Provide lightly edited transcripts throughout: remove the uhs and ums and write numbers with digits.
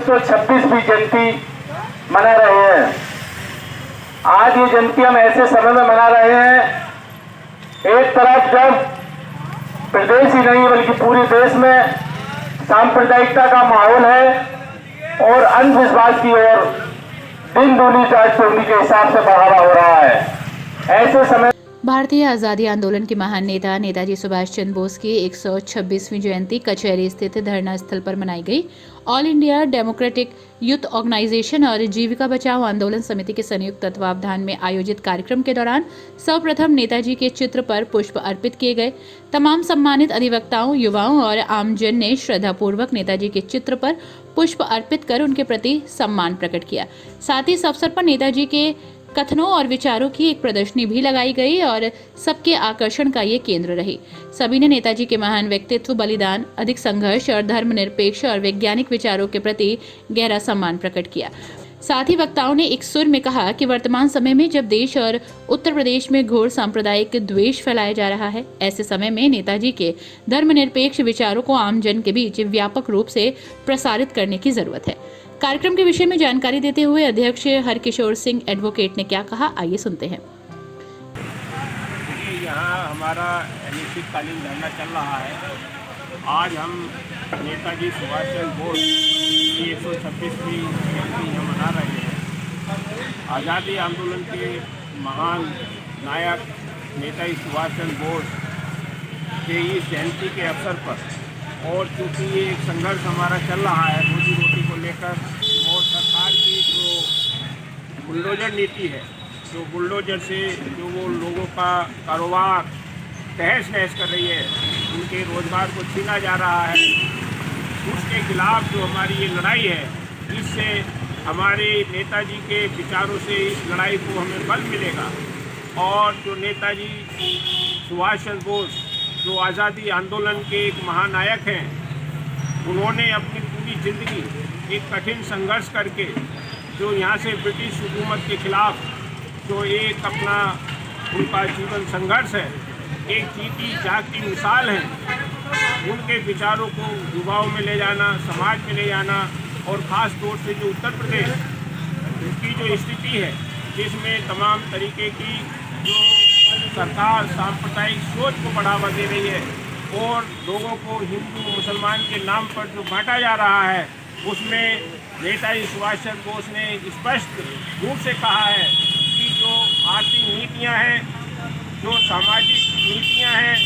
126वीं जयंती मना रहे हैं। आज ये जयंती हम ऐसे समय में मना रहे हैं, एक तरफ जब प्रदेश ही नहीं बल्कि पूरे देश में सांप्रदायिकता का माहौल है और अंधविश्वास की ओर दिन दूनी रात चौकी के हिसाब से बढ़ावा हो रहा है। ऐसे समय भारतीय आज़ादी आंदोलन के महान नेता नेताजी सुभाष चंद्र बोस की 126वीं जयंती कचहरी स्थित धरना स्थल पर मनाई गई। All India Democratic Youth Organisation और जीविका बचाओ आंदोलन समिति के संयुक्त तत्वावधान में आयोजित कार्यक्रम के दौरान सर्वप्रथम नेताजी के चित्र पर पुष्प अर्पित किए गए। तमाम सम्मानित अधिवक्ताओं, युवाओं और आमजन ने श्रद्धापूर्वक नेताजी के चित्र पर पुष्प अर्पित कर उनके प्रति सम्मान प्रकट किया। साथ ही इस अवसर पर नेताजी के कथनों और विचारों की एक प्रदर्शनी भी लगाई गई और सबके आकर्षण का ये केंद्र रही। सभी ने नेताजी के महान व्यक्तित्व, बलिदान, अधिक संघर्ष और धर्मनिरपेक्ष और वैज्ञानिक विचारों के प्रति गहरा सम्मान प्रकट किया। साथ ही वक्ताओं ने एक सुर में कहा कि वर्तमान समय में जब देश और उत्तर प्रदेश में घोर सांप्रदायिक द्वेष फैलाया जा रहा है, ऐसे समय में नेताजी के धर्मनिरपेक्ष विचारों को आम जन के बीच व्यापक रूप से प्रसारित करने की जरूरत है। कार्यक्रम के विषय में जानकारी देते हुए अध्यक्ष हरकिशोर सिंह एडवोकेट ने क्या कहा, आइए सुनते हैं। यहाँ हमारा अनिश्चितकालीन धरना चल रहा है। आज हम नेताजी सुभाष चंद्र बोस की 126वीं जयंती हम मना रहे हैं। आज़ादी आंदोलन के महान नायक नेताजी सुभाष चंद्र बोस के इस जयंती के अवसर पर, और चूँकि ये एक संघर्ष हमारा चल रहा है रोजी रोटी को लेकर, और सरकार की जो बुलडोजर नीति है, जो बुलडोजर से जो वो लोगों का कारोबार तहस नहस कर रही है, उनके रोज़गार को छीना जा रहा है, उसके खिलाफ जो हमारी ये लड़ाई है, इससे हमारे नेताजी के विचारों से इस लड़ाई को हमें बल मिलेगा। और जो नेताजी सुभाष चंद्र बोस जो आज़ादी आंदोलन के एक महानायक हैं, उन्होंने अपनी पूरी ज़िंदगी एक कठिन संघर्ष करके जो यहाँ से ब्रिटिश हुकूमत के खिलाफ जो एक अपना उनका जीवन संघर्ष है, एक जीती जागती मिसाल है। उनके विचारों को युवाओं में ले जाना, समाज में ले जाना, और ख़ास तौर से जो उत्तर प्रदेश की जो स्थिति है, जिसमें तमाम तरीके की जो सरकार सांप्रदायिक सोच को बढ़ावा दे रही है और लोगों को हिंदू मुसलमान के नाम पर जो बांटा जा रहा है, उसमें नेताजी सुभाष चंद्र बोस ने स्पष्ट रूप से कहा है कि जो आर्थिक नीतियां हैं, जो सामाजिक नीतियां हैं,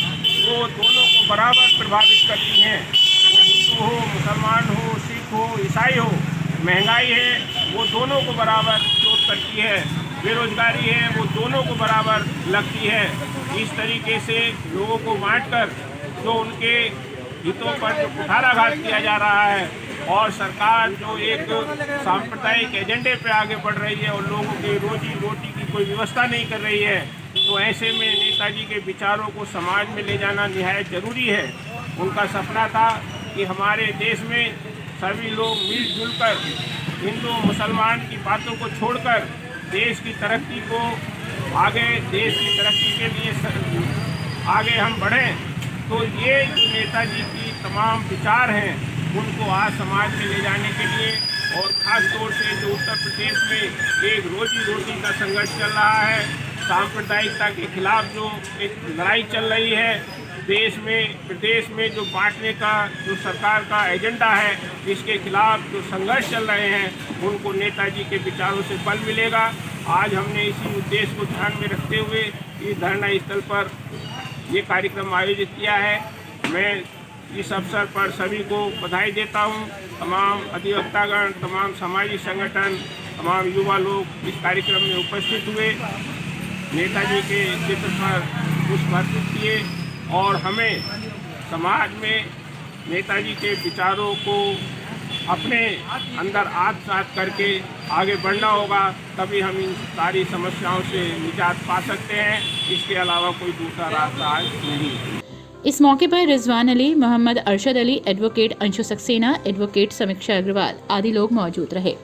वो दोनों को बराबर प्रभावित करती हैं। वो हिंदू हो, मुसलमान हो, सिख हो, ईसाई हो, महंगाई है वो दोनों को बराबर चोट करती है, बेरोजगारी है वो दोनों को बराबर लगती है। इस तरीके से लोगों को बांटकर जो उनके हितों पर जो कुठाराघात किया जा रहा है, और सरकार जो एक सांप्रदायिक एजेंडे पे आगे बढ़ रही है और लोगों की रोजी रोटी की कोई व्यवस्था नहीं कर रही है, तो ऐसे में नेताजी के विचारों को समाज में ले जाना निहायत ज़रूरी है। उनका सपना था कि हमारे देश में सभी लोग मिलजुल कर हिंदू मुसलमान की बातों को छोड़कर देश की तरक्की को देश की तरक्की के लिए आगे हम बढ़ें। तो ये जो नेताजी की तमाम विचार हैं, उनको आज समाज में ले जाने के लिए, और ख़ास तौर से जो उत्तर प्रदेश में एक रोजी रोटी का संघर्ष चल रहा है, सांप्रदायिकता के खिलाफ जो एक लड़ाई चल रही है, देश में प्रदेश में जो बांटने का जो सरकार का एजेंडा है, इसके खिलाफ जो संघर्ष चल रहे हैं, उनको नेताजी के विचारों से बल मिलेगा। आज हमने इसी उद्देश्य को ध्यान में रखते हुए इस धरना स्थल पर ये कार्यक्रम आयोजित किया है। मैं इस अवसर पर सभी को बधाई देता हूँ। तमाम अधिवक्तागण, तमाम सामाजिक संगठन, तमाम युवा लोग इस कार्यक्रम में उपस्थित हुए, नेताजी के चित्र पर पुष्प अर्पित किए, और हमें समाज में नेताजी के विचारों को अपने अंदर आत्मसात करके आगे बढ़ना होगा, तभी हम इन सारी समस्याओं से निजात पा सकते हैं। इसके अलावा कोई दूसरा रास्ता आज नहीं है। इस मौके पर रिजवान अली, मोहम्मद अरशद अली, एडवोकेट अंशु सक्सेना, एडवोकेट समीक्षा अग्रवाल आदि लोग मौजूद रहे।